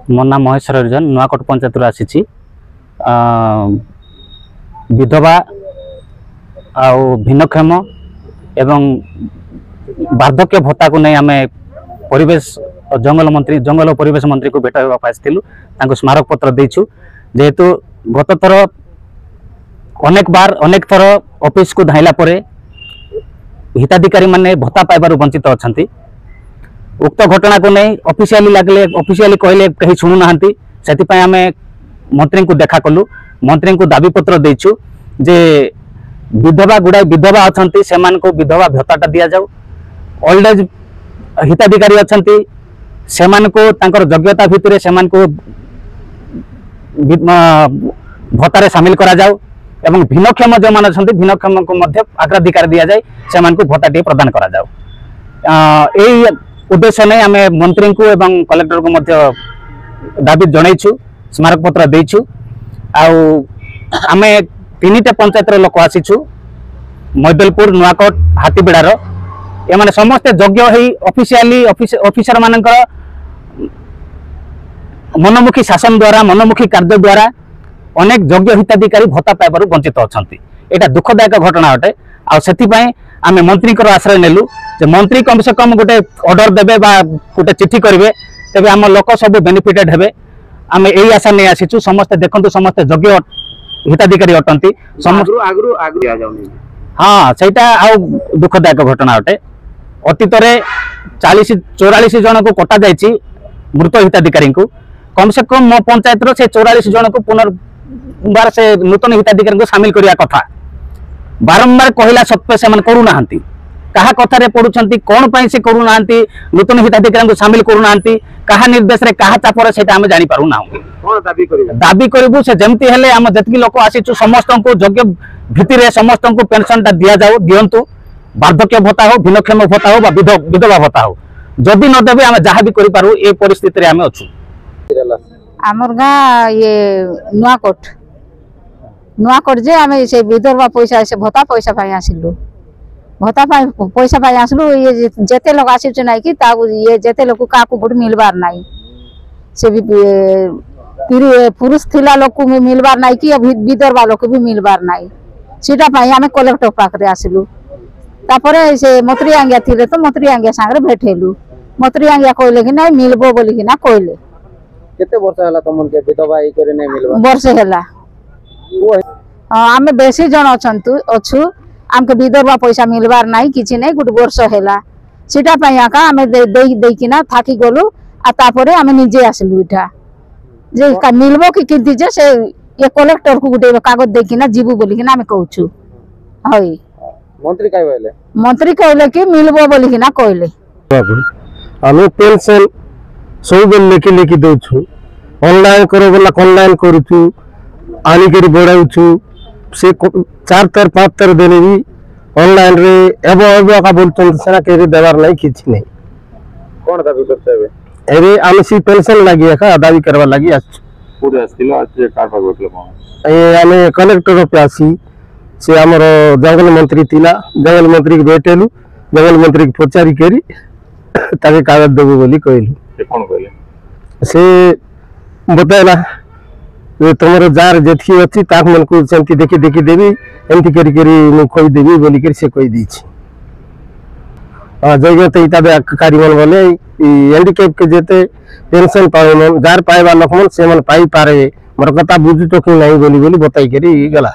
मो ना महेश्वर रंजन नुआकोट पंचायत आसी विधवा भिन्नक्षम एवं वार्धक्य भत्ता को नहीं आम परिवेश जंगल और परिवेश मंत्री को भेट आसलु स्मारक पत्र देचु जेहेतु गत थर अनेक थर ऑफिस को धाइला परे हिताधिकारी माने भत्ता पाइबार वंचित अच्छा उक्त घटना को नहीं ऑफिशियली कहले कहीं शुणु ना से आम मंत्री को देखा कलु मंत्री को दाबी पत्र देचु जे विधवा गुड़ाई विधवा अच्छा से विधवा भत्ता दि जाऊ ओल्ड एज हिताधिकारी अच्छा से योग्यता भितर से भत्तार सामिल करा जाऊ एवं भिन्नक्षम जो मान अच्छा भिन्नक्षम को अग्राधिकार दि जाए से भत्ता टी प्रदान करा जाऊ यही उद्देश्य नहीं आम मंत्री को एवं कलेक्टर को दाबी जनईचु स्मारक पत्र देचु आम 3टा पंचायत लोक आसीचु मैदलपुर नुआकोट हाथीबेड़ार एमाने समस्ते योग्य ऑफिशियली ऑफिसर मानकर मनमुखी शासन द्वारा मनमुखी कार्य द्वारा अनेक योग्य हिताधिकारी भत्ता पाइबार वंचित अच्छा यहाँ दुखदायक घटना अटे आम मंत्री आश्रय नेलु जे मंत्री कम से कम गोटे ऑर्डर देबे बा गोटे चिट्ठी करेंगे तेज आम लोक सब बेनिफिटेड हेबे आम यही आशा नहीं आसीचु समस्ते देखंतु समस्ते योग्य हिताधिकारी अटंती हाँ सेटा आउ दुखदायक घटना अटे अतीत 44 जन को कटा जाइए मृत हिताधिकारी को कम से कम मो पंचायत से 44 जन को पुनर्बार से नूतन हिताधिकारी को सामिल करने कथा बारंबार कहला सत्वे से करूना कहा कथार पड़ुंट कौन पाई से करूना नूतन हिताधिकारी को सामिल करूना कहा निर्देश क्या चापर से आम जापारूना दाबी करूँ से जमती हेले आम जी लोक आसीचु समस्त को योग्य भित्तिर समस्त को पेनसन दि जाऊ दिंतु वार्धक्य भत्ता हो भिन्नक्षम भत्ता हो विधवा भत्ता हो जदि नदेवे आम जहाँ भी करूँ ये परिस्थिति आम अच्छु आमर गाँ ये नुआकोट जे आम से विधवा पैसा से भत्ता पैसा पाई आसिलु भत्ता पैसा पाई आसलु ये जेते लोग आसी ना कि ये जेते लोग क्या गोटे मिलबार ना से भी पुरुष थिला लोग को मिलबार ना कि विधवा लोग भी मिलबार ना सीटा आम कलेक्टर पाखे आसलु तापर से मतरी आंगिया थे तो मतरी आंगिया सांगे भेटेलु मतरी आंगिया कहले कि ना मिलबो बोली कि ना कहले केते वर्ष हला तमन के विधवा ई करे नै मिलबा वर्ष हला आमे बेसी जन अछु आमके विधवा पैसा मिलबार नाही किछि नै गुड वर्ष हला सीटा पई आका आमे देई किना थाकी गलु आ तापरे आमे निजे आसलु इठा जे का मिलबो कि किंति जे से ये कलेक्टर को गुटे कागज दे किना जीबू बोली किना आमे कहउछु हई मंत्री काय बोले मंत्री कहले कि मिलबो बोली किना कहले आमे पेंशन सब बेल लेके दौछु ऑनलाइन करो बोला ऑनलाइन करूछु आनी करी बढ़ाऊछु से 4 तर 5 तर देने भी ऑनलाइन रे एबो का बोलतन सेना केरी देवार नहीं किछि नहीं कोन दाबी करते बे एरे आमे सी पेंशन लागि का दाबी करबा लागि आछ पूरे आस्तिलो आज कार पर बोतले कोन ए आमे कलेक्टर पे आसी से हमर जंगल मंत्री थिला जंगल मंत्री के भेटेलु जंगल मंत्री के पचारी करी ताके कागज देबो बोली कहलु से कोन कहले से बताइला तुम जार जी अच्छी ताक मन को देखी देवी एमती करी कही देवी बोल कर से कही दी जगह तो इतना कार्य मन बोले हैंडिकेप के जेते पेंशन पाए जार पाइबा लोक मन से पाई पारे मोर कथा बुझी तो कि नहीं बोली बताई करी गला।